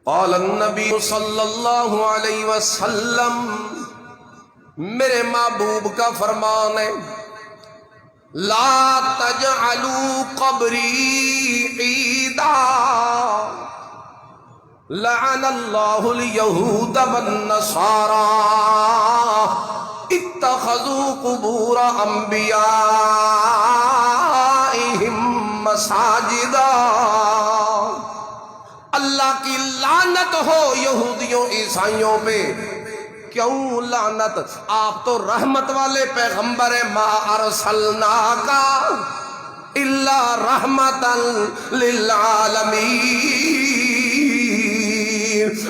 قال النبی صلی اللہ علیہ وسلم، میرے محبوب کا فرمان ہے، لا تجعلوا قبری عیدا لعن اللہ الیہود والنصارى اتخذوا قبور انبیائہم مساجدا۔ اللہ کی لعنت ہو یہودیوں عیسائیوں پہ۔ کیوں لعنت؟ آپ تو رحمت والے پیغمبر ہیں، ما ارسلناک الا رحمتا للعالمین۔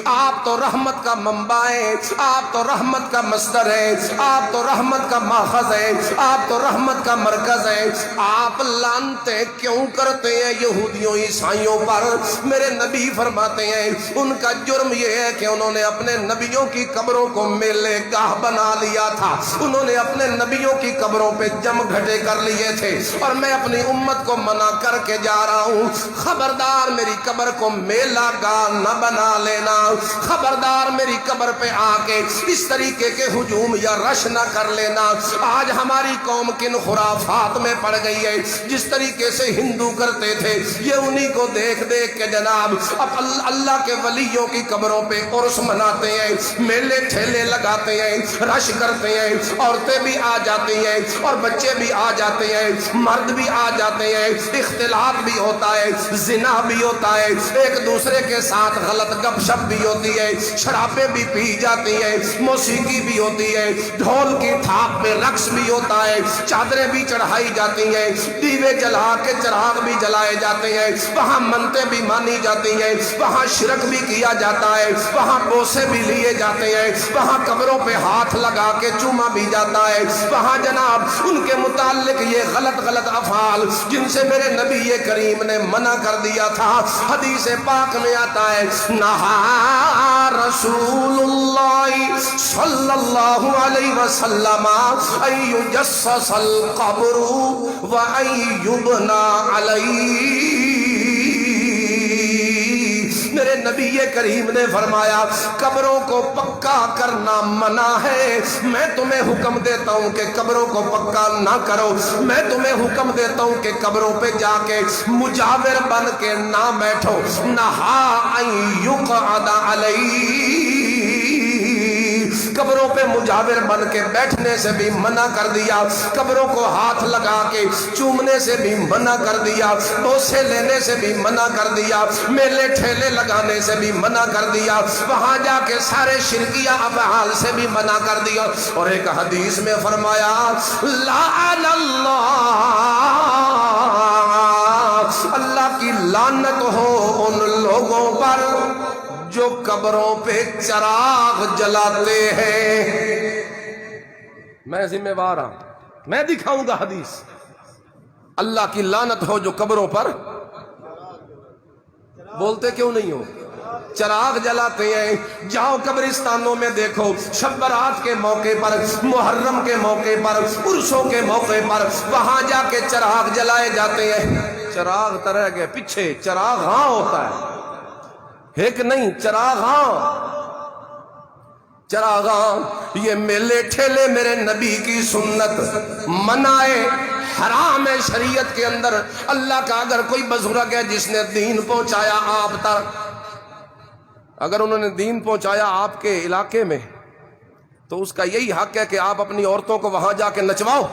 آپ تو رحمت کا منبع ہیں، آپ تو رحمت کا مصدر ہیں، آپ تو رحمت کا ماخذ ہیں، آپ تو رحمت کا مرکز ہیں۔ آپ لعنتیں کیوں کرتے ہیں یہودیوں عیسائیوں پر؟ میرے نبی فرماتے ہیں ان کا جرم یہ ہے کہ انہوں نے اپنے نبیوں کی قبروں کو میلے گاہ بنا لیا تھا، انہوں نے اپنے نبیوں کی قبروں پہ جم گھٹے کر لیے تھے، اور میں اپنی امت کو منع کر کے جا رہا ہوں، خبردار میری قبر کو میلہ گاہ نہ بنا لینا، خبردار میری قبر پہ آ کے اس طریقے کے ہجوم یا رش نہ کر لینا۔ آج ہماری قوم کن خرافات میں پڑ گئی ہے، جس طریقے سے ہندو کرتے تھے یہ انہی کو دیکھ دیکھ کے جناب اب اللہ کے ولیوں کی قبروں پہ عرس مناتے ہیں، میلے ٹھیلے لگاتے ہیں، رش کرتے ہیں، عورتیں بھی آ جاتی ہیں اور بچے بھی آ جاتے ہیں، مرد بھی آ جاتے ہیں، اختلاط بھی ہوتا ہے، زنا بھی ہوتا ہے، ایک دوسرے کے ساتھ غلط گپ شپ بھی ہوتی ہے، شرابیں بھی پی جاتی ہیں، موسیقی بھی ہوتی ہے، ڈھول کی تھاپ پہ رقص بھی ہوتا ہے، چادریں بھی چڑھائی جاتی ہیں، دیوے جلا کے چراغ بھی جلائے جاتے ہیں، وہاں منتیں بھی مانی جاتی ہیں، وہاں شرک بھی کیا جاتا ہے، وہاں بوسے بھی لیے جاتے ہیں، وہاں قبروں پہ ہاتھ لگا کے چوما بھی جاتا ہے، وہاں جناب ان کے متعلق یہ غلط افعال جن سے میرے نبی کریم نے منع کر دیا تھا۔ حدیث پاک میں آتا ہے، نہا رسول اللہ صلی اللہ علیہ وسلم ان یجسس القبر و ان یبنى علیہ۔ میرے نبی کریم نے فرمایا قبروں کو پکا کرنا منع ہے، میں تمہیں حکم دیتا ہوں کہ قبروں کو پکا نہ کرو، میں تمہیں حکم دیتا ہوں کہ قبروں پہ جا کے مجاور بن کے نہ بیٹھو۔ نہا ان یقعد علیہ، قبروں پہ مجاور بن کے بیٹھنے سے بھی منع کر دیا، قبروں کو ہاتھ لگا کے چومنے سے بھی منع کر دیا، بوسے لینے سے بھی منع کر دیا، میلے ٹھیلے لگانے سے بھی منع کر دیا، وہاں جا کے سارے شرکیہ افعال سے بھی منع کر دیا۔ اور ایک حدیث میں فرمایا، لعن اللہ کی لعنت ہو ان لوگوں پر جو قبروں پہ چراغ جلاتے ہیں۔ میں ذمہ وار ہوں، میں دکھاؤں گا حدیث۔ اللہ کی لعنت ہو جو قبروں پر، بولتے کیوں نہیں ہو؟ چراغ جلاتے ہیں۔ جاؤ قبرستانوں میں دیکھو، شب برات کے موقع پر، محرم کے موقع پر، عرسوں کے موقع پر وہاں جا کے چراغ جلائے جاتے ہیں۔ چراغ طرح کے پیچھے چراغ ہاں ہوتا ہے، ایک نہیں، چراغ ہاں، چراغ ہاں۔ یہ میلے ٹھیلے میرے نبی کی سنت منائے حرام ہے شریعت کے اندر۔ اللہ کا اگر کوئی بزرگ ہے جس نے دین پہنچایا آپ تک، اگر انہوں نے دین پہنچایا آپ کے علاقے میں، تو اس کا یہی حق ہے کہ آپ اپنی عورتوں کو وہاں جا کے نچواؤ،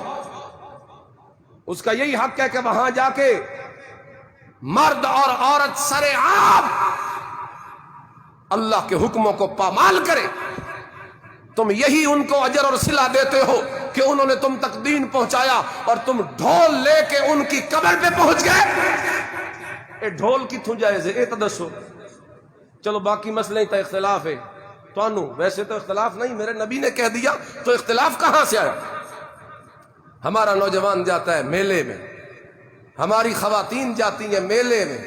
اس کا یہی حق ہے کہ وہاں جا کے مرد اور عورت سرے عام اللہ کے حکموں کو پامال کرے۔ تم یہی ان کو اجر اور صلہ دیتے ہو کہ انہوں نے تم تک دین پہنچایا، اور تم ڈھول لے کے ان کی قبر پہ پہنچ گئے۔ اے ڈھول کی تھو جائز ہے، اے تدسو چلو باقی مسئلے تا اختلاف ہے تو ویسے تو اختلاف نہیں، میرے نبی نے کہہ دیا تو اختلاف کہاں سے آیا؟ ہمارا نوجوان جاتا ہے میلے میں، ہماری خواتین جاتی ہیں میلے میں،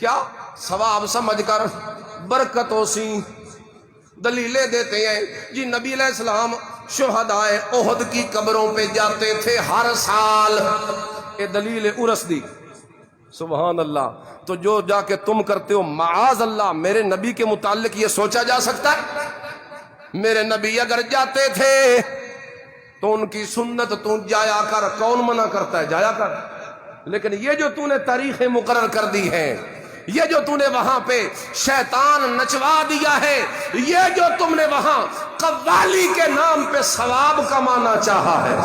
کیا ثواب سمجھ کر، برکتوں سی دلیلیں دیتے ہیں جی نبی علیہ السلام شہدائے احد کی قبروں پہ جاتے تھے ہر سال، یہ دلیل عرس دی، سبحان اللہ. تو جو جا کے تم کرتے ہو معاذ اللہ، میرے نبی کے متعلق یہ سوچا جا سکتا ہے؟ میرے نبی اگر جاتے تھے تو ان کی سنت تو جایا کر، کون منع کرتا ہے؟ جایا کر. لیکن یہ جو تو نے تاریخیں مقرر کر دی ہیں، یہ جو تو نے وہاں پہ شیطان نچوا دیا ہے، یہ جو تم نے وہاں قوالی کے نام پہ ثواب کمانا چاہا ہے،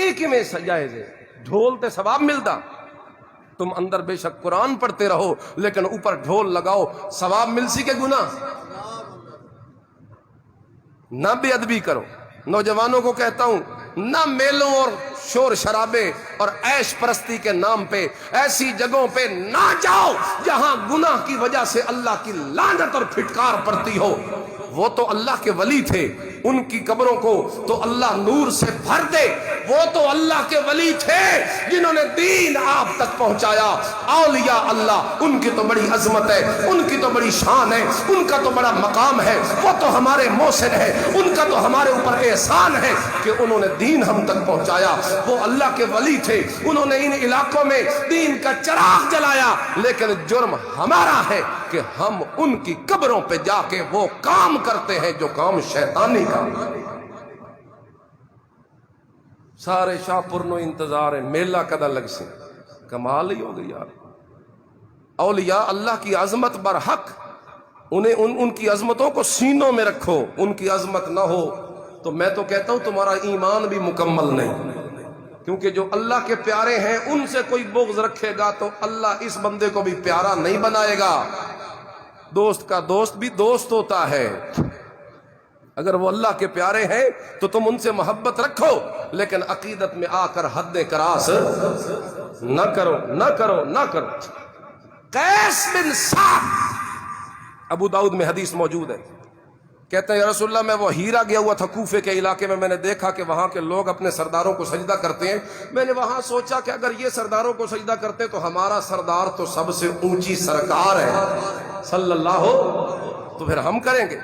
ایک میں جائز ہے. ڈھول تے ثواب ملتا، تم اندر بے شک قرآن پڑھتے رہو لیکن اوپر ڈھول لگاؤ، ثواب مل سی کے گناہ. نہ بے ادبی کرو. نوجوانوں کو کہتا ہوں، نہ میلوں اور شور شرابے اور عیش پرستی کے نام پہ ایسی جگہوں پہ نہ جاؤ جہاں گناہ کی وجہ سے اللہ کی لعنت اور پھٹکار پڑتی ہو. وہ تو اللہ کے ولی تھے، ان کی قبروں کو تو اللہ نور سے بھر دے. وہ تو اللہ کے ولی تھے جنہوں نے دین آپ تک پہنچایا. اولیاء اللہ، ان کی تو بڑی عظمت ہے، ان کی تو بڑی شان ہے، ان کا تو بڑا مقام ہے. وہ تو ہمارے محسن ہے، ان کا تو ہمارے اوپر احسان ہے کہ انہوں نے دین ہم تک پہنچایا. وہ اللہ کے ولی تھے، انہوں نے ان علاقوں میں دین کا چراغ جلایا. لیکن جرم ہمارا ہے کہ ہم ان کی قبروں پہ جا کے وہ کام کرتے ہیں جو کام شیطانی کا. سارے شاہ پرنو انتظار ہے، میلہ کدا لگ سے. کمال ہی ہو گئی یار. اولیاء اللہ کی عظمت برحق، انہیں ان کی عظمتوں کو سینوں میں رکھو. ان کی عظمت نہ ہو تو میں تو کہتا ہوں تمہارا ایمان بھی مکمل نہیں. کیونکہ جو اللہ کے پیارے ہیں ان سے کوئی بغض رکھے گا تو اللہ اس بندے کو بھی پیارا نہیں بنائے گا. دوست کا دوست بھی دوست ہوتا ہے. اگر وہ اللہ کے پیارے ہیں تو تم ان سے محبت رکھو، لیکن عقیدت میں آ کر حد کراس نہ کرو، نہ کرو، نہ کرو. قیس بن سعد، ابو داؤد میں حدیث موجود ہے، کہتے ہیں یا رسول اللہ میں وہ ہیرا گیا ہوا تھا کوفے کے علاقے میں نے دیکھا کہ وہاں کے لوگ اپنے سرداروں کو سجدہ کرتے ہیں. میں نے وہاں سوچا کہ اگر یہ سرداروں کو سجدہ کرتے تو ہمارا سردار تو سب سے اونچی سرکار ہے صلی اللہ ہو، تو پھر ہم کریں گے.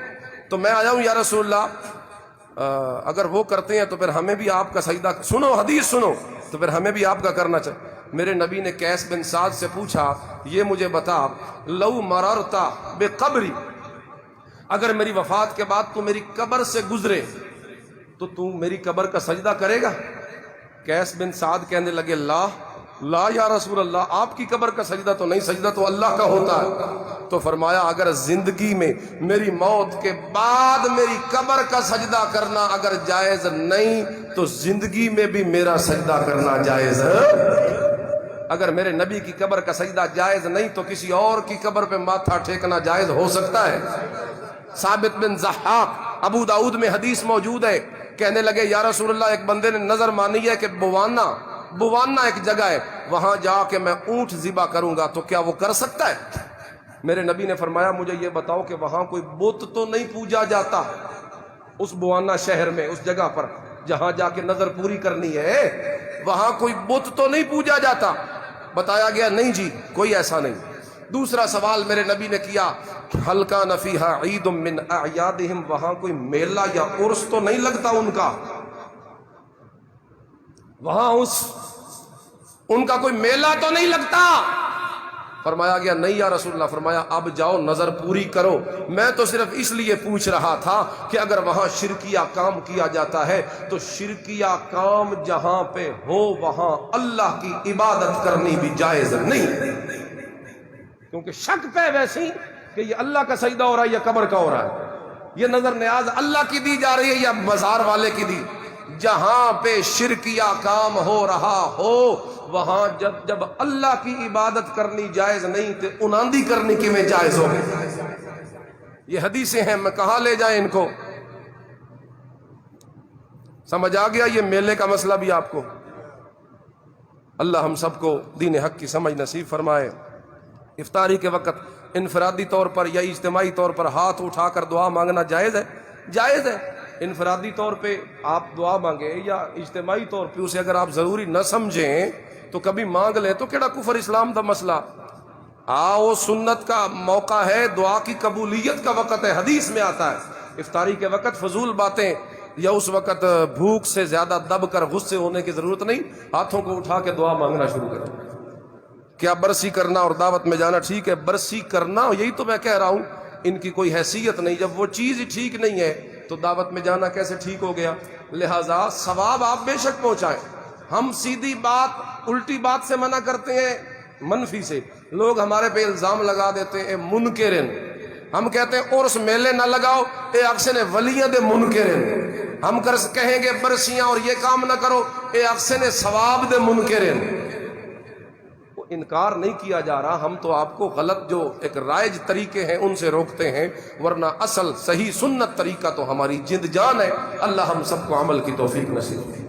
تو میں آیا ہوں یا رسول اللہ اگر وہ کرتے ہیں تو پھر ہمیں بھی آپ کا سجدہ، سنو حدیث سنو، تو پھر ہمیں بھی آپ کا کرنا چاہیے. میرے نبی نے قیس بن سعد سے پوچھا، یہ مجھے بتا، لو مررتا بقبری، اگر میری وفات کے بعد تو میری قبر سے گزرے تو تو میری قبر کا سجدہ کرے گا؟ قیس بن سعد کہنے لگے لا لا یا رسول اللہ، آپ کی قبر کا سجدہ تو نہیں، سجدہ تو اللہ کا ہوتا ہے. تو فرمایا اگر زندگی میں میری موت کے بعد میری قبر کا سجدہ کرنا اگر جائز نہیں تو زندگی میں بھی میرا سجدہ کرنا جائز ہے. اگر میرے نبی کی قبر کا سجدہ جائز نہیں تو کسی اور کی قبر پہ ماتھا ٹھیکنا جائز ہو سکتا ہے. ثابت بن ضحاک، ابو داؤد میں حدیث موجود ہے، کہنے لگے یا رسول اللہ ایک بندے نے نظر مانی ہے کہ بوانا ایک جگہ ہے، وہاں جا کے میں اونٹ ذبح کروں گا، تو کیا وہ کر سکتا ہے؟ میرے نبی نے فرمایا مجھے یہ بتاؤ کہ وہاں کوئی بت تو نہیں پوجا جاتا؟ اس بوانا شہر میں، اس جگہ پر جہاں جا کے نظر پوری کرنی ہے، وہاں کوئی بت تو نہیں پوجا جاتا؟ بتایا گیا نہیں جی کوئی ایسا نہیں. دوسرا سوال میرے نبی نے کیا، ہل کان فیہا عید من اعیادہم، وہاں کوئی میلہ یا عرس تو نہیں لگتا ان کا؟ وہاں ان کا کوئی میلہ تو نہیں لگتا؟ فرمایا گیا نہیں یا رسول اللہ. فرمایا اب جاؤ نظر پوری کرو. میں تو صرف اس لیے پوچھ رہا تھا کہ اگر وہاں شرکیہ کام کیا جاتا ہے تو شرکیہ کام جہاں پہ ہو وہاں اللہ کی عبادت کرنی بھی جائز نہیں، کیونکہ شک پہ ویسی کہ یہ اللہ کا سجدہ ہو رہا ہے یا قبر کا ہو رہا ہے، یہ نظر نیاز اللہ کی دی جا رہی ہے یا بازار والے کی دی. جہاں پہ شرکیہ کام ہو رہا ہو وہاں جب اللہ کی عبادت کرنی جائز نہیں تو اناندی کرنی کیویں جائز ہوگی؟ یہ حدیثیں ہیں، میں کہاں لے جائیں ان کو؟ سمجھ آ گیا یہ میلے کا مسئلہ بھی آپ کو؟ اللہ ہم سب کو دین حق کی سمجھ نصیب فرمائے. افطاری کے وقت انفرادی طور پر یا اجتماعی طور پر ہاتھ اٹھا کر دعا مانگنا جائز ہے؟ جائز ہے. انفرادی طور پہ آپ دعا مانگیں یا اجتماعی طور پہ اسے اگر آپ ضروری نہ سمجھیں تو کبھی مانگ لیں تو کیڑا کفر اسلام دا مسئلہ؟ آؤ سنت کا موقع ہے، دعا کی قبولیت کا وقت ہے. حدیث میں آتا ہے افطاری کے وقت فضول باتیں یا اس وقت بھوک سے زیادہ دب کر غصے ہونے کی ضرورت نہیں، ہاتھوں کو اٹھا کے دعا مانگنا شروع کریں. کیا برسی کرنا اور دعوت میں جانا ٹھیک ہے؟ برسی کرنا، یہی تو میں کہہ رہا ہوں، ان کی کوئی حیثیت نہیں. جب وہ چیز ہی ٹھیک نہیں ہے تو دعوت میں جانا کیسے ٹھیک ہو گیا؟ لہذا ثواب آپ بے شک پہنچائیں. ہم سیدھی بات الٹی بات سے منع کرتے ہیں، منفی سے. لوگ ہمارے پہ الزام لگا دیتے ہیں منکرن. ہم کہتے ہیں عرس میلے نہ لگاؤ، اے اکثر ولیاں دے منکرن. ہم کہیں گے برسیاں اور یہ کام نہ کرو، اے اکثر ثواب دے منکرن. انکار نہیں کیا جا رہا، ہم تو آپ کو غلط جو ایک رائج طریقے ہیں ان سے روکتے ہیں، ورنہ اصل صحیح سنت طریقہ تو ہماری جند جان ہے. اللہ ہم سب کو عمل کی توفیق نصیب کرے.